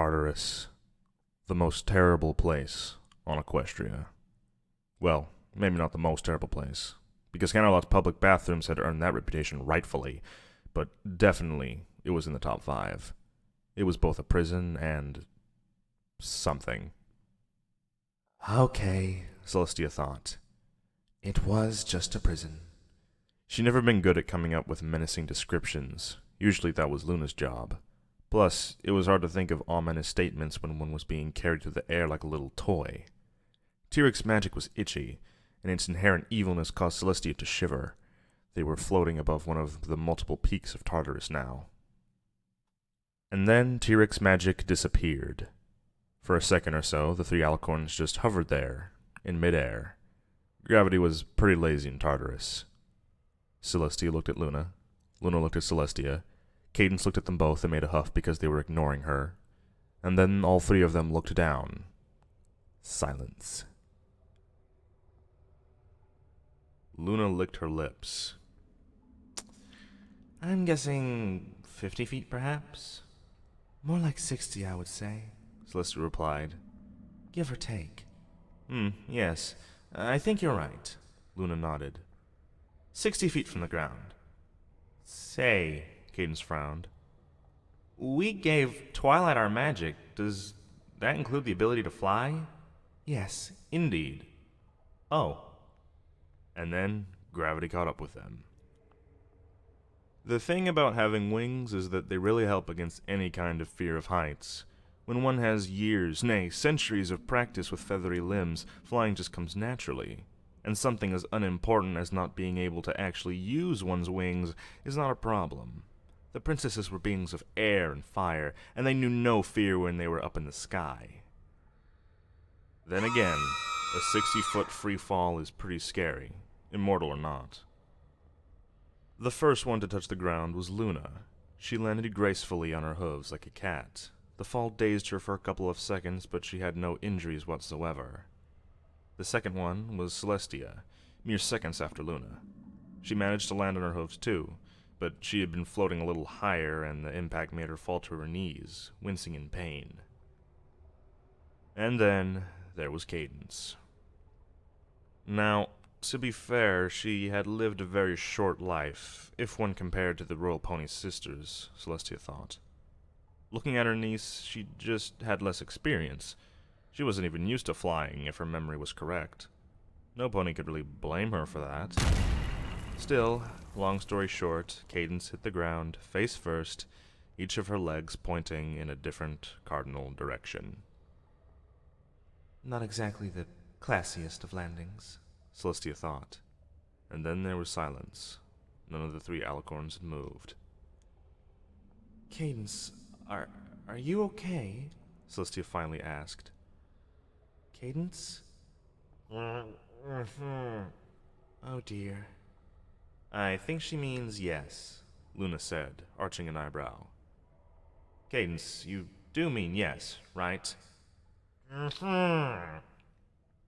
Tartarus, the most terrible place on Equestria. Well, maybe not the most terrible place, because Camelot's public bathrooms had earned that reputation rightfully, but definitely it was in the top 5. It was both a prison and something. Okay, Celestia thought. It was just a prison. She'd never been good at coming up with menacing descriptions. Usually that was Luna's job. Plus, it was hard to think of ominous statements when one was being carried through the air like a little toy. Tirek's magic was itchy, and its inherent evilness caused Celestia to shiver. They were floating above one of the multiple peaks of Tartarus now. And then Tirek's magic disappeared. For a second or so, the 3 alicorns just hovered there, in midair. Gravity was pretty lazy in Tartarus. Celestia looked at Luna. Luna looked at Celestia. Cadence looked at them both and made a huff because they were ignoring her. And then all 3 of them looked down. Silence. Luna licked her lips. I'm guessing 50 feet, perhaps? More like 60, I would say, Celestia replied. Give or take. Yes. I think you're right, Luna nodded. 60 feet from the ground. Say, Cadence frowned. We gave Twilight our magic. Does that include the ability to fly? Yes, indeed. Oh. And then gravity caught up with them. The thing about having wings is that they really help against any kind of fear of heights. When one has years, nay, centuries of practice with feathery limbs, flying just comes naturally. And something as unimportant as not being able to actually use one's wings is not a problem. The princesses were beings of air and fire, and they knew no fear when they were up in the sky. Then again, a 60-foot free fall is pretty scary, immortal or not. The first one to touch the ground was Luna. She landed gracefully on her hooves like a cat. The fall dazed her for a couple of seconds, but she had no injuries whatsoever. The second one was Celestia, mere seconds after Luna. She managed to land on her hooves too, but she had been floating a little higher and the impact made her fall to her knees, wincing in pain. And then there was Cadence. Now, to be fair, she had lived a very short life, if one compared to the royal pony sisters, Celestia thought. Looking at her niece, she just had less experience. She wasn't even used to flying, if her memory was correct. No pony could really blame her for that. Still, long story short, Cadence hit the ground, face first, each of her legs pointing in a different cardinal direction. Not exactly the classiest of landings, Celestia thought. And then there was silence. None of the 3 alicorns had moved. Cadence, are you okay? Celestia finally asked. Cadence? Oh dear. I think she means yes, Luna said, arching an eyebrow. Cadence, you do mean yes, right?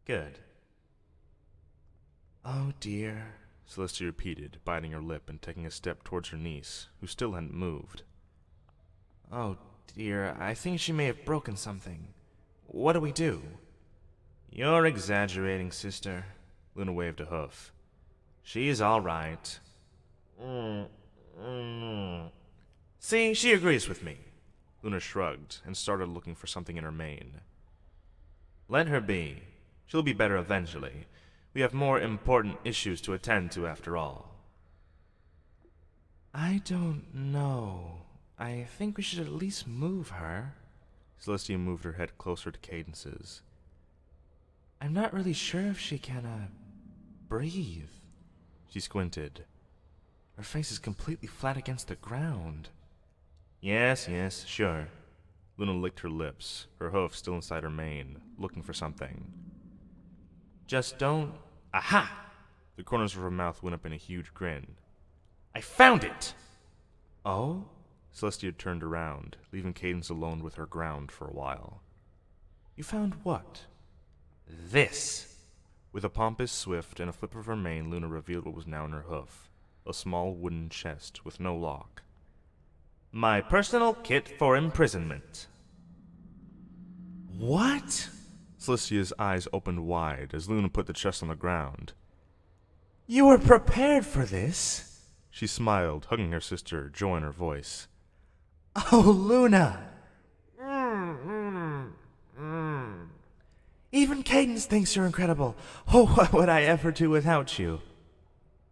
Good. Oh dear, Celestia repeated, biting her lip and taking a step towards her niece, who still hadn't moved. Oh dear, I think she may have broken something. What do we do? You're exaggerating, sister, Luna waved a hoof. She's all right. See, she agrees with me. Luna shrugged and started looking for something in her mane. Let her be. She'll be better eventually. We have more important issues to attend to after all. I don't know. I think we should at least move her. Celestia moved her head closer to Cadence's. I'm not really sure if she can, breathe. She squinted. Her face is completely flat against the ground. Yes, sure. Luna licked her lips, her hoof still inside her mane, looking for something. Just don't... Aha! The corners of her mouth went up in a huge grin. I found it! Oh? Celestia turned around, leaving Cadence alone with her ground for a while. You found what? This! With a pompous swift and a flip of her mane, Luna revealed what was now in her hoof. A small wooden chest with no lock. My personal kit for imprisonment. What? Celestia's eyes opened wide as Luna put the chest on the ground. You were prepared for this? She smiled, hugging her sister, joy in her voice. Oh, Luna! Even Cadence thinks you're incredible. Oh, what would I ever do without you?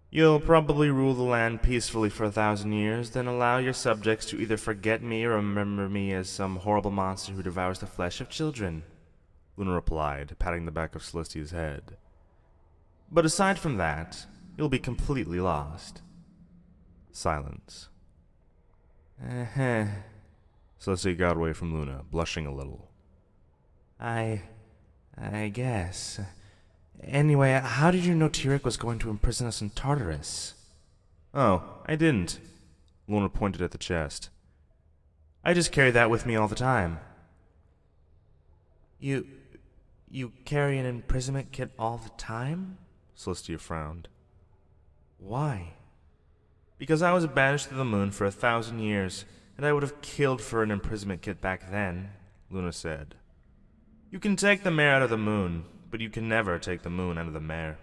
You'll probably rule the land peacefully for 1,000 years, then allow your subjects to either forget me or remember me as some horrible monster who devours the flesh of children, Luna replied, patting the back of Celestia's head. But aside from that, you'll be completely lost. Silence. Celestia got away from Luna, blushing a little. I guess. Anyway, how did you know Tirek was going to imprison us in Tartarus? Oh, I didn't. Luna pointed at the chest. I just carry that with me all the time. You carry an imprisonment kit all the time? Celestia frowned. Why? Because I was banished to the moon for 1,000 years, and I would have killed for an imprisonment kit back then, Luna said. You can take the mare out of the moon, but you can never take the moon out of the mare.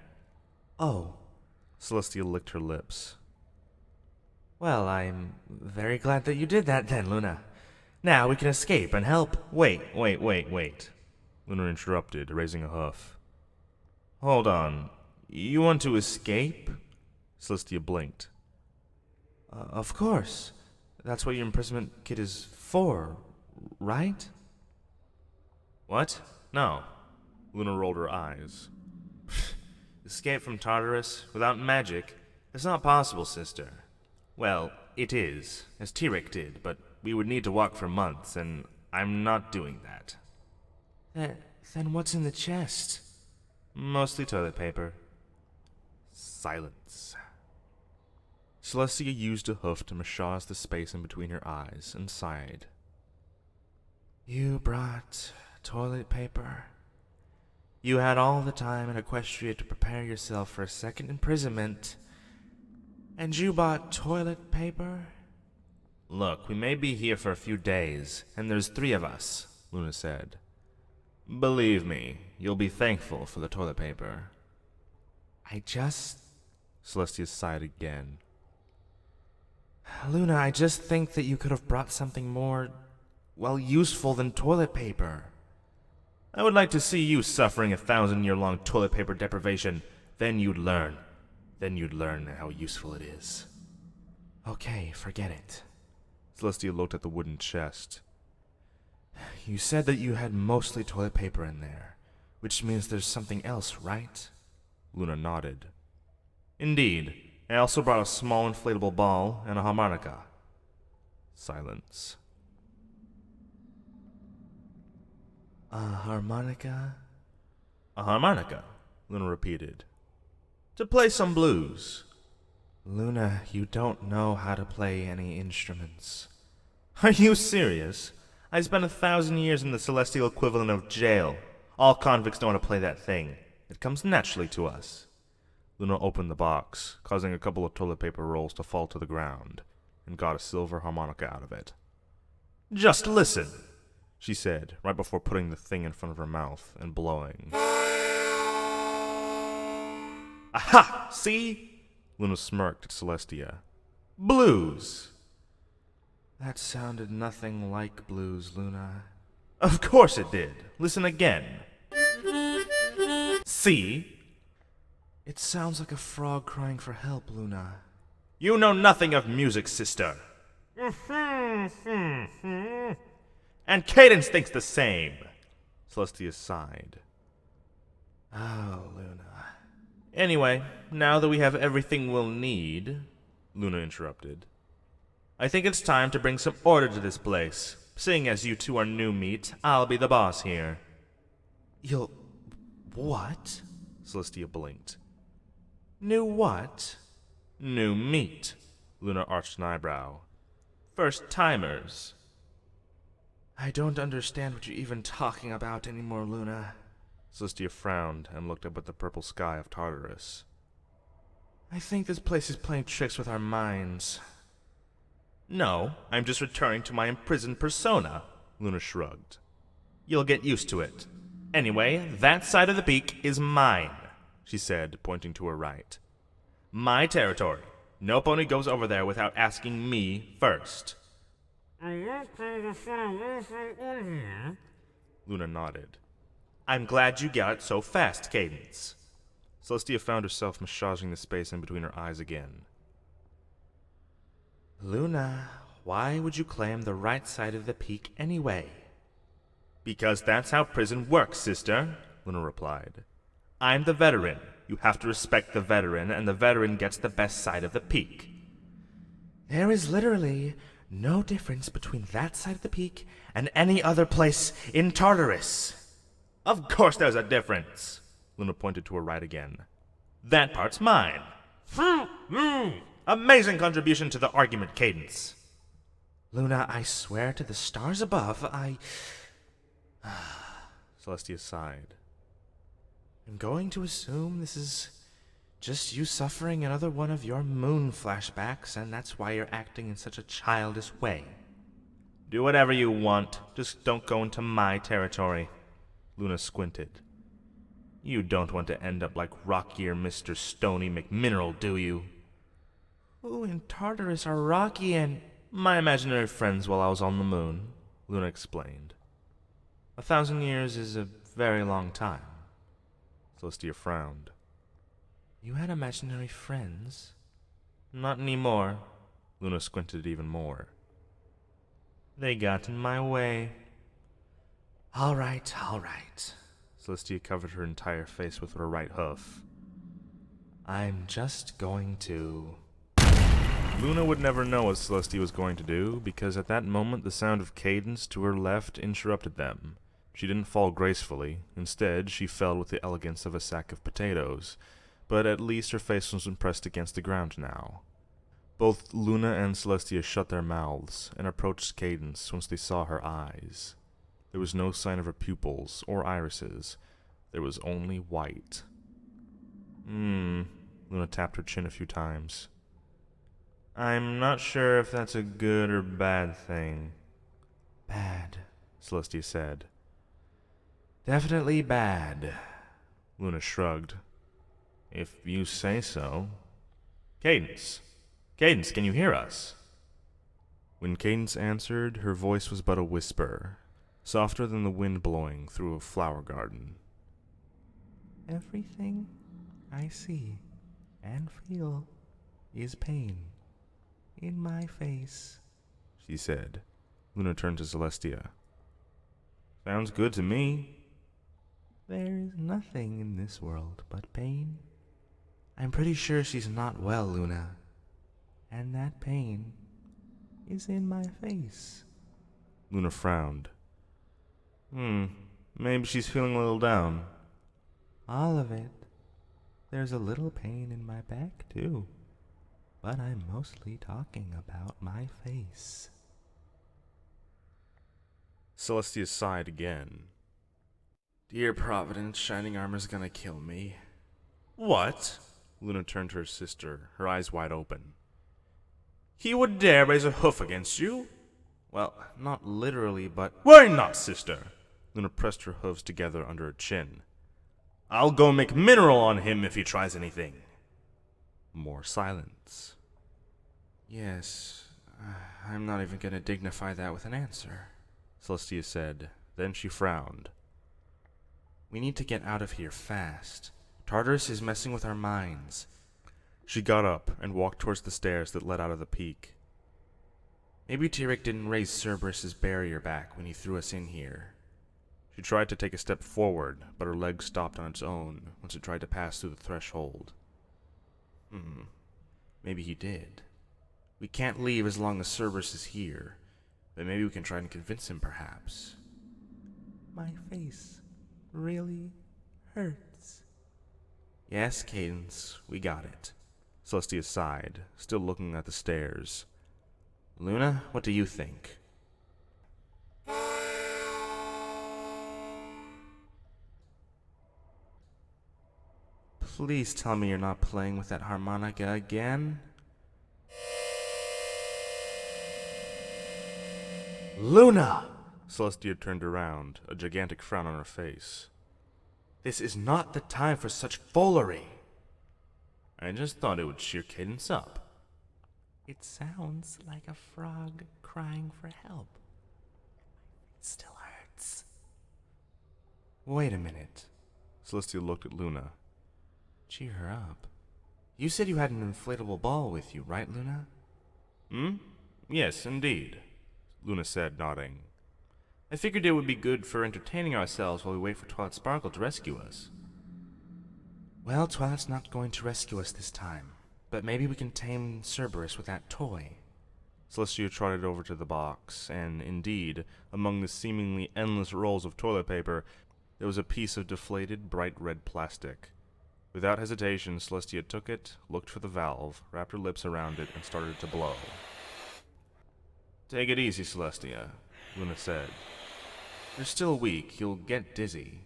Oh. Celestia licked her lips. Well, I'm very glad that you did that then, Luna. Now we can escape and help. Wait. Luna interrupted, raising a hoof. Hold on. You want to escape? Celestia blinked. Of course. That's what your imprisonment kit is for, right? What? No. Luna rolled her eyes. Escape from Tartarus without magic? It's not possible, sister. Well, it is, as Tirek did, but we would need to walk for months, and I'm not doing that. Then what's in the chest? Mostly toilet paper. Silence. Celestia used a hoof to massage the space in between her eyes and sighed. You brought toilet paper? You had all the time in Equestria to prepare yourself for a second imprisonment, and you bought toilet paper? Look, we may be here for a few days, and there's 3 of us, Luna said. Believe me, you'll be thankful for the toilet paper. Celestia sighed again. Luna, I just think that you could have brought something more, useful than toilet paper. I would like to see you suffering 1,000-year-long toilet paper deprivation. Then you'd learn. How useful it is. Okay, forget it. Celestia looked at the wooden chest. You said that you had mostly toilet paper in there, which means there's something else, right? Luna nodded. Indeed. I also brought a small inflatable ball and a harmonica. Silence. A harmonica? A harmonica, Luna repeated. To play some blues. Luna, you don't know how to play any instruments. Are you serious? I spent 1,000 years in the celestial equivalent of jail. All convicts know how to play that thing. It comes naturally to us. Luna opened the box, causing a couple of toilet paper rolls to fall to the ground, and got a silver harmonica out of it. Just listen, she said, right before putting the thing in front of her mouth and blowing. Aha! See? Luna smirked at Celestia. Blues! That sounded nothing like blues, Luna. Of course it did. Listen again. See? It sounds like a frog crying for help, Luna. You know nothing of music, sister. And Cadence thinks the same. Celestia sighed. Oh, Luna. Anyway, now that we have everything we'll need, Luna interrupted, I think it's time to bring some order to this place. Seeing as you 2 are new meat, I'll be the boss here. You'll... what? Celestia blinked. New what? New meat. Luna arched an eyebrow. First-timers. I don't understand what you're even talking about anymore, Luna. Celestia frowned and looked up at the purple sky of Tartarus. I think this place is playing tricks with our minds. No, I'm just returning to my imprisoned persona, Luna shrugged. You'll get used to it. Anyway, that side of the peak is mine, she said, pointing to her right. My territory. No pony goes over there without asking me first. Luna nodded. I'm glad you got it so fast, Cadence. Celestia found herself massaging the space in between her eyes again. Luna, why would you claim the right side of the peak anyway? Because that's how prison works, sister, Luna replied. I'm the veteran. You have to respect the veteran, and the veteran gets the best side of the peak. There is literally no difference between that side of the peak and any other place in Tartarus. Of course there's a difference, Luna pointed to her right again. That part's mine. Amazing contribution to the argument, Cadence. Luna, I swear to the stars above, Celestia sighed. I'm going to assume this is just you suffering another one of your moon flashbacks, and that's why you're acting in such a childish way. Do whatever you want, just don't go into my territory. Luna squinted. You don't want to end up like rockier Mr. Stony McMineral, do you? Who in Tartarus are Rocky and... My imaginary friends while I was on the moon, Luna explained. 1,000 years is a very long time. Celestia frowned. You had imaginary friends? Not anymore. Luna squinted even more. They got in my way. All right. Celestia covered her entire face with her right hoof. I'm just going to... Luna would never know what Celestia was going to do, because at that moment the sound of Cadence to her left interrupted them. She didn't fall gracefully. Instead, she fell with the elegance of a sack of potatoes, but at least her face was pressed against the ground now. Both Luna and Celestia shut their mouths and approached Cadence once they saw her eyes. There was no sign of her pupils or irises. There was only white. Luna tapped her chin a few times. I'm not sure if that's a good or bad thing. Bad, Celestia said. Definitely bad. Luna shrugged. If you say so. Cadence! Cadence, can you hear us? When Cadence answered, her voice was but a whisper, softer than the wind blowing through a flower garden. Everything I see and feel is pain in my face, she said. Luna turned to Celestia. Sounds good to me. There is nothing in this world but pain. I'm pretty sure she's not well, Luna. And that pain is in my face. Luna frowned. Maybe she's feeling a little down. All of it. There's a little pain in my back, too. But I'm mostly talking about my face. Celestia sighed again. Dear Providence, Shining Armor's gonna kill me. What? Luna turned to her sister, her eyes wide open. He would dare raise a hoof against you? Well, not literally, but... Why not, sister? Luna pressed her hooves together under her chin. I'll go make mineral on him if he tries anything. More silence. Yes, I'm not even gonna dignify that with an answer, Celestia said. Then she frowned. We need to get out of here fast. Tartarus is messing with our minds. She got up and walked towards the stairs that led out of the peak. Maybe Tirek didn't raise Cerberus's barrier back when he threw us in here. She tried to take a step forward, but her leg stopped on its own once it tried to pass through the threshold. Maybe he did. We can't leave as long as Cerberus is here, but maybe we can try and convince him, perhaps. My face really hurts. Yes, Cadence, we got it. Celestia sighed, still looking at the stairs. Luna, what do you think? Please tell me you're not playing with that harmonica again. Luna! Celestia turned around, a gigantic frown on her face. This is not the time for such foolery. I just thought it would cheer Cadence up. It sounds like a frog crying for help. It still hurts. Wait a minute. Celestia looked at Luna. Cheer her up. You said you had an inflatable ball with you, right, Luna? Yes, indeed, Luna said, nodding. I figured it would be good for entertaining ourselves while we wait for Twilight Sparkle to rescue us. Well, Twilight's not going to rescue us this time, but maybe we can tame Cerberus with that toy. Celestia trotted over to the box, and indeed, among the seemingly endless rolls of toilet paper, there was a piece of deflated, bright red plastic. Without hesitation, Celestia took it, looked for the valve, wrapped her lips around it, and started to blow. Take it easy, Celestia, Luna said. You're still weak. You'll get dizzy.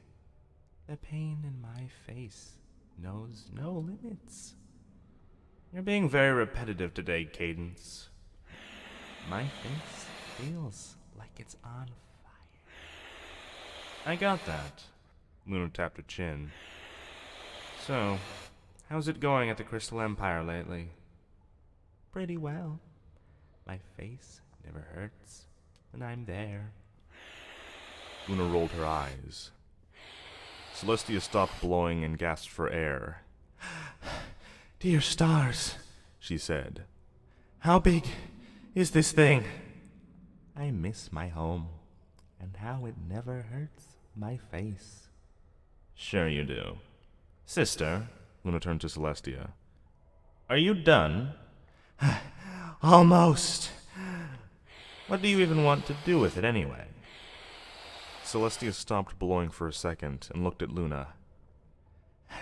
The pain in my face knows no limits. You're being very repetitive today, Cadence. My face feels like it's on fire. I got that. Luna tapped her chin. So, how's it going at the Crystal Empire lately? Pretty well. My face never hurts when I'm there. Luna rolled her eyes. Celestia stopped blowing and gasped for air. Dear stars, she said. How big is this thing? I miss my home, and how it never hurts my face. Sure you do. Sister, Luna turned to Celestia. Are you done? Almost. What do you even want to do with it anyway? Celestia stopped blowing for a second and looked at Luna.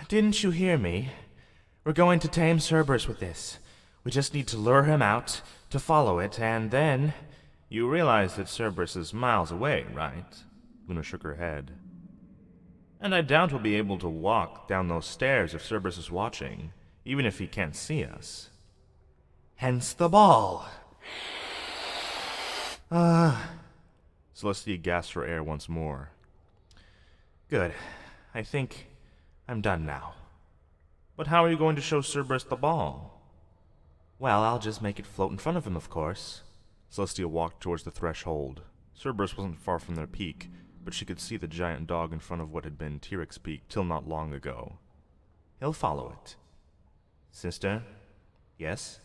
Didn't you hear me? We're going to tame Cerberus with this. We just need to lure him out, to follow it, and then... You realize that Cerberus is miles away, right? Luna shook her head. And I doubt we'll be able to walk down those stairs if Cerberus is watching, even if he can't see us. Hence the ball. Celestia gasped for air once more. Good. I think I'm done now. But how are you going to show Cerberus the ball? Well, I'll just make it float in front of him, of course. Celestia walked towards the threshold. Cerberus wasn't far from their peak, but she could see the giant dog in front of what had been Tirek's peak till not long ago. He'll follow it. Sister? Yes?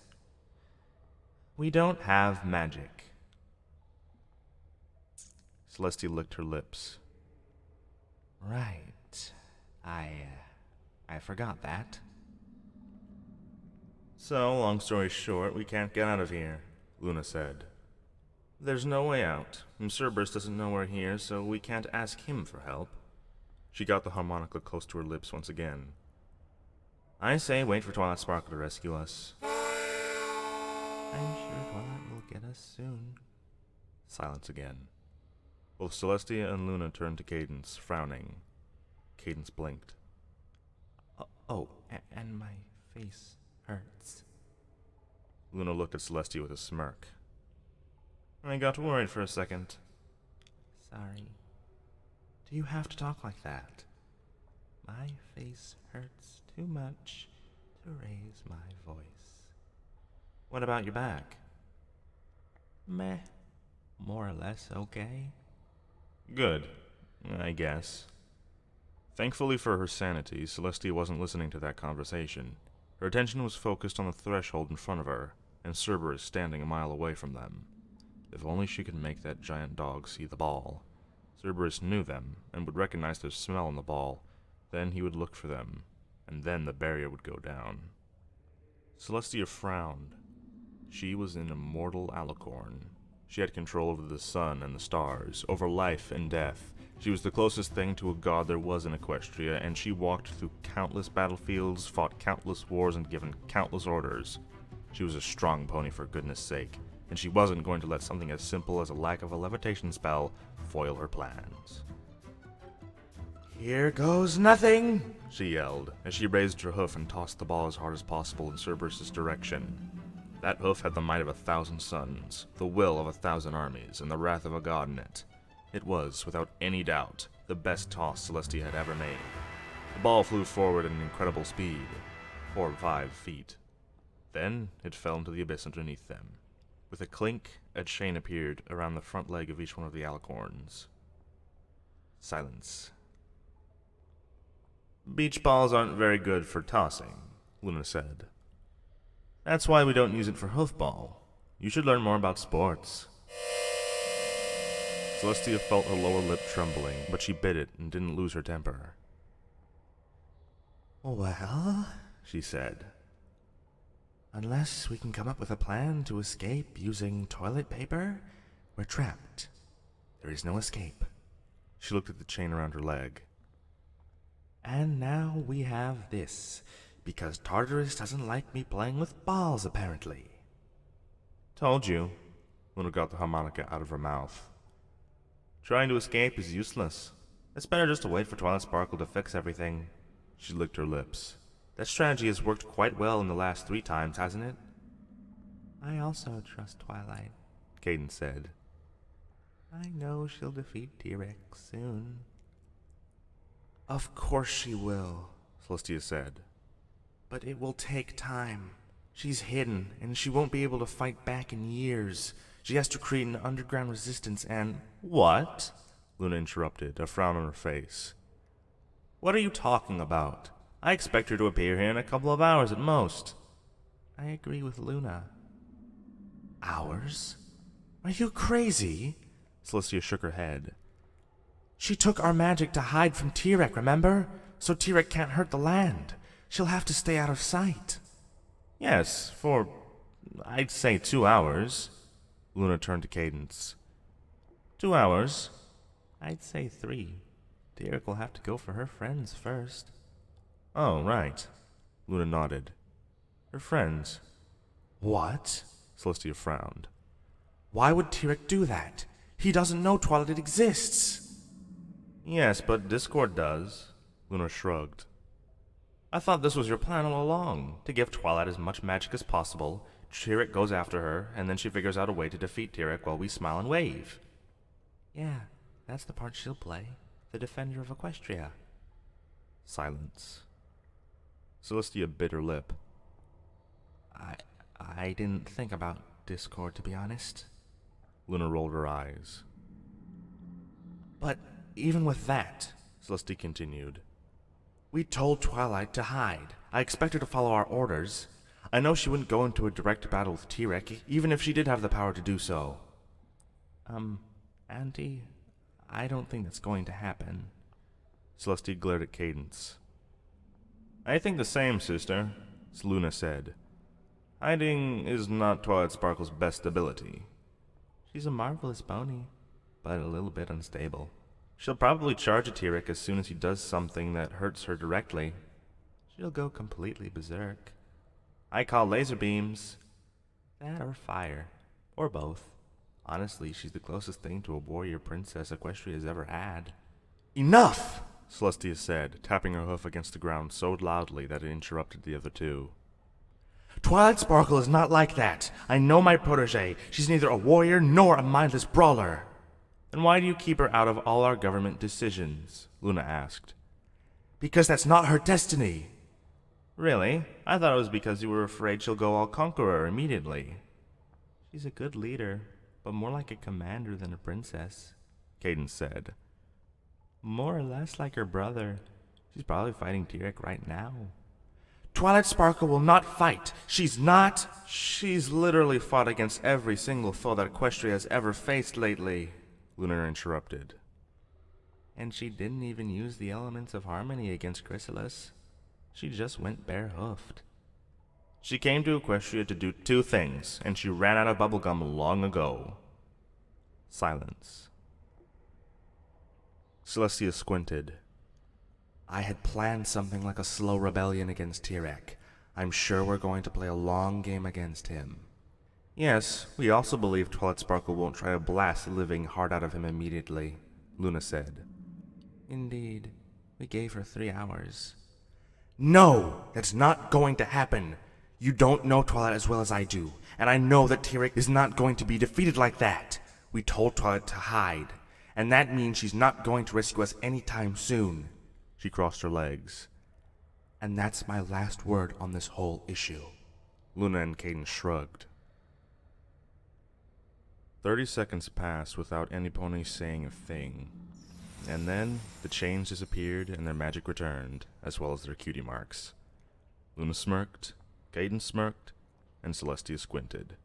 We don't have magic. Celestia licked her lips. Right. I forgot that. So, long story short, we can't get out of here, Luna said. There's no way out. Cerberus doesn't know we're here, so we can't ask him for help. She got the harmonica close to her lips once again. I say wait for Twilight Sparkle to rescue us. I'm sure Twilight will get us soon. Silence again. Both Celestia and Luna turned to Cadence, frowning. Cadence blinked. And my face hurts. Luna looked at Celestia with a smirk. I got worried for a second. Sorry. Do you have to talk like that? My face hurts too much to raise my voice. What about your back? Meh. More or less okay. Good, I guess. Thankfully for her sanity, Celestia wasn't listening to that conversation. Her attention was focused on the threshold in front of her, and Cerberus standing a mile away from them. If only she could make that giant dog see the ball. Cerberus knew them, and would recognize their smell in the ball. Then he would look for them, and then the barrier would go down. Celestia frowned. She was an immortal alicorn. She had control over the sun and the stars, over life and death. She was the closest thing to a god there was in Equestria, and she walked through countless battlefields, fought countless wars, and given countless orders. She was a strong pony, for goodness sake, and she wasn't going to let something as simple as a lack of a levitation spell foil her plans. Here goes nothing, she yelled, as she raised her hoof and tossed the ball as hard as possible in Cerberus' direction. That hoof had the might of 1,000 suns, the will of 1,000 armies, and the wrath of a god in it. It was, without any doubt, the best toss Celestia had ever made. The ball flew forward at an incredible speed, 4 or 5 feet. Then it fell into the abyss underneath them. With a clink, a chain appeared around the front leg of each one of the alicorns. Silence. Beach balls aren't very good for tossing, Luna said. That's why we don't use it for hoofball. You should learn more about sports. Celestia felt her lower lip trembling, but she bit it and didn't lose her temper. Well, she said, unless we can come up with a plan to escape using toilet paper, we're trapped. There is no escape. She looked at the chain around her leg. And now we have this, because Tartarus doesn't like me playing with balls, apparently. Told you. Luna got the harmonica out of her mouth. Trying to escape is useless. It's better just to wait for Twilight Sparkle to fix everything. She licked her lips. That strategy has worked quite well in the last 3 times, hasn't it? I also trust Twilight, Cadence said. I know she'll defeat Tirek soon. Of course she will, Celestia said. But it will take time. She's hidden, and she won't be able to fight back in years. She has to create an underground resistance and— What? Luna interrupted, a frown on her face. What are you talking about? I expect her to appear here in a couple of hours at most. I agree with Luna. Hours? Are you crazy? Celestia shook her head. She took our magic to hide from Tirek, remember? So Tirek can't hurt the land. She'll have to stay out of sight. Yes, for, I'd say 2 hours. Luna turned to Cadence. 2 hours? I'd say 3. Tirek will have to go for her friends first. Oh, right. Luna nodded. Her friends. What? Celestia frowned. Why would Tirek do that? He doesn't know Twilight exists. Yes, but Discord does. Luna shrugged. I thought this was your plan all along, to give Twilight as much magic as possible. Tirek goes after her, and then she figures out a way to defeat Tirek while we smile and wave. Yeah, that's the part she'll play. The defender of Equestria. Silence. Celestia bit her lip. I didn't think about Discord, to be honest. Luna rolled her eyes. But even with that, Celestia continued, we told Twilight to hide. I expect her to follow our orders. I know she wouldn't go into a direct battle with Tirek, even if she did have the power to do so. Auntie, I don't think that's going to happen. Celestia glared at Cadence. I think the same, sister, Luna said. Hiding is not Twilight Sparkle's best ability. She's a marvelous pony, but a little bit unstable. She'll probably charge at Tirek as soon as he does something that hurts her directly. She'll go completely berserk. I call laser beams. That or fire. Or both. Honestly, she's the closest thing to a warrior princess Equestria has ever had. Enough! Celestia said, tapping her hoof against the ground so loudly that it interrupted the other two. Twilight Sparkle is not like that. I know my protege. She's neither a warrior nor a mindless brawler. Then why do you keep her out of all our government decisions? Luna asked. Because that's not her destiny. Really? I thought it was because you were afraid she'll go all conqueror immediately. She's a good leader, but more like a commander than a princess, Cadence said. More or less like her brother. She's probably fighting Tirek right now. Twilight Sparkle will not fight. She's literally fought against every single foe that Equestria has ever faced lately, Luna interrupted. And she didn't even use the elements of harmony against Chrysalis. She just went bare-hoofed. She came to Equestria to do 2 things, and she ran out of bubblegum long ago. Silence. Celestia squinted. I had planned something like a slow rebellion against Tirek. I'm sure we're going to play a long game against him. Yes, we also believe Twilight Sparkle won't try to blast the living heart out of him immediately, Luna said. Indeed. We gave her 3 hours. No! That's not going to happen! You don't know Twilight as well as I do, and I know that Tirek is not going to be defeated like that. We told Twilight to hide, and that means she's not going to rescue us anytime soon. She crossed her legs. And that's my last word on this whole issue. Luna and Cadence shrugged. 30 seconds passed without any ponies saying a thing. And then the chains disappeared and their magic returned, as well as their cutie marks. Luna smirked, Cadence smirked, and Celestia squinted.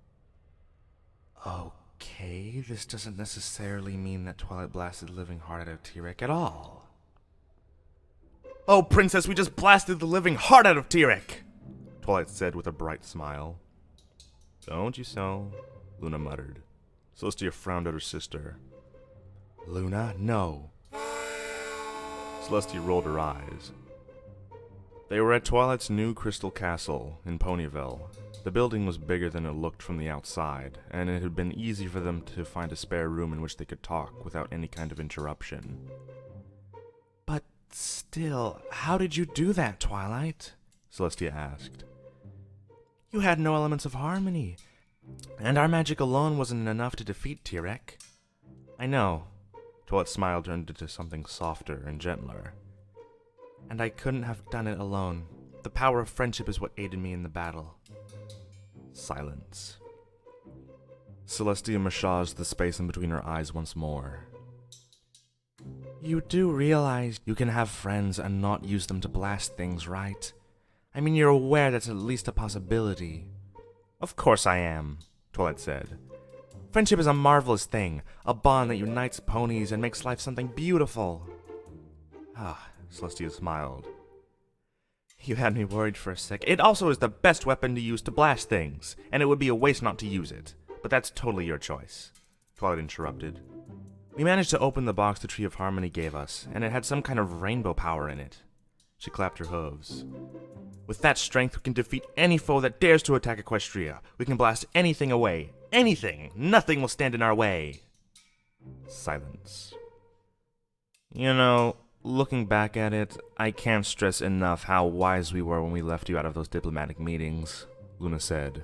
Okay, this doesn't necessarily mean that Twilight blasted the living heart out of Tirek at all. Oh, Princess, we just blasted the living heart out of Tirek! Twilight said with a bright smile. Don't you so? Luna muttered. Celestia frowned at her sister. Luna, no. Celestia rolled her eyes. They were at Twilight's new crystal castle in Ponyville. The building was bigger than it looked from the outside, and it had been easy for them to find a spare room in which they could talk without any kind of interruption. But still, how did you do that, Twilight? Celestia asked. You had no elements of harmony, and our magic alone wasn't enough to defeat Tirek. I know. Twilight's smile turned into something softer and gentler. And I couldn't have done it alone. The power of friendship is what aided me in the battle. Silence. Celestia massaged the space in between her eyes once more. You do realize you can have friends and not use them to blast things, right? I mean, you're aware that's at least a possibility. Of course I am, Twilight said. Friendship is a marvelous thing, a bond that unites ponies and makes life something beautiful. Celestia smiled. You had me worried for a sec. It also is the best weapon to use to blast things, and it would be a waste not to use it. But that's totally your choice, Twilight interrupted. We managed to open the box the Tree of Harmony gave us, and it had some kind of rainbow power in it. She clapped her hooves. With that strength, we can defeat any foe that dares to attack Equestria. We can blast anything away. Anything! Nothing will stand in our way. Silence. You know, looking back at it, I can't stress enough how wise we were when we left you out of those diplomatic meetings, Luna said.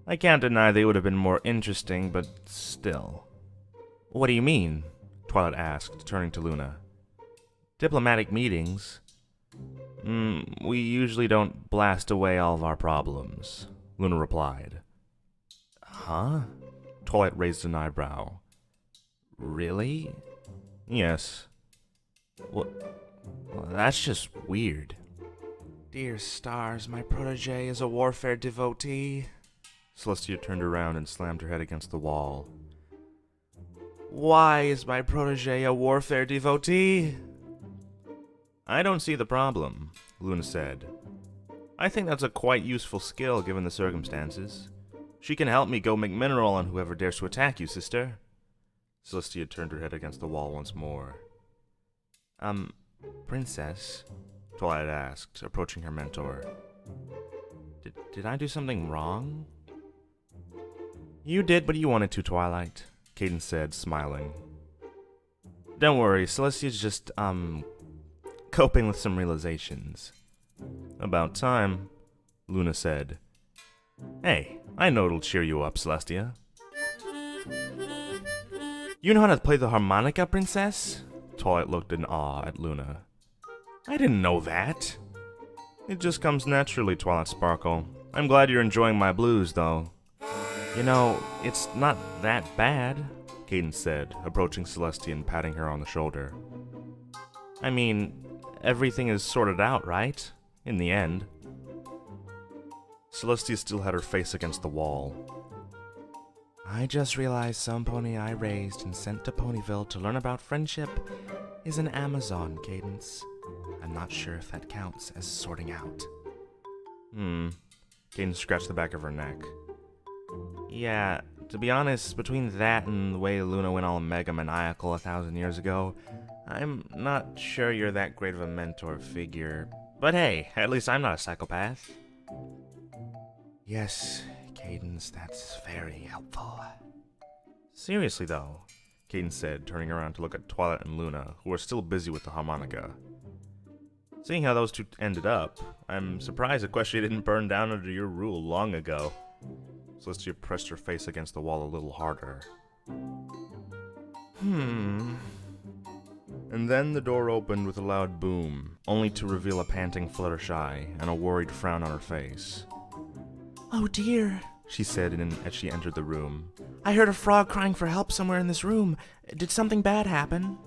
I can't deny they would have been more interesting, but still. What do you mean? Twilight asked, turning to Luna. Diplomatic meetings? We usually don't blast away all of our problems, Luna replied. Huh? Twilight raised an eyebrow. Really? Yes. Well, that's just weird. Dear stars, my protege is a warfare devotee. Celestia turned around and slammed her head against the wall. Why is my protege a warfare devotee? I don't see the problem, Luna said. I think that's a quite useful skill given the circumstances. She can help me go make mineral on whoever dares to attack you, sister. Celestia turned her head against the wall once more. Princess? Twilight asked, approaching her mentor. Did I do something wrong? You did what you wanted to, Twilight, Cadence said, smiling. Don't worry, Celestia's just, coping with some realizations. About time, Luna said. Hey, I know it'll cheer you up, Celestia. You know how to play the harmonica, Princess? Twilight looked in awe at Luna. I didn't know that. It just comes naturally, Twilight Sparkle. I'm glad you're enjoying my blues, though. You know, it's not that bad, Cadence said, approaching Celestia and patting her on the shoulder. I mean, everything is sorted out, right? In the end. Celestia still had her face against the wall. I just realized some pony I raised and sent to Ponyville to learn about friendship is an Amazon, Cadence. I'm not sure if that counts as sorting out. Cadence scratched the back of her neck. Yeah, to be honest, between that and the way Luna went all mega maniacal 1,000 years ago, I'm not sure you're that great of a mentor figure. But hey, at least I'm not a psychopath. Yes, Cadence, that's very helpful. Seriously, though, Cadence said, turning around to look at Twilight and Luna, who were still busy with the harmonica. Seeing how those two ended up, I'm surprised Equestria didn't burn down under your rule long ago. Celestia pressed her face against the wall a little harder. And then the door opened with a loud boom, only to reveal a panting Fluttershy and a worried frown on her face. "Oh dear," she said as she entered the room. "I heard a frog crying for help somewhere in this room. Did something bad happen?"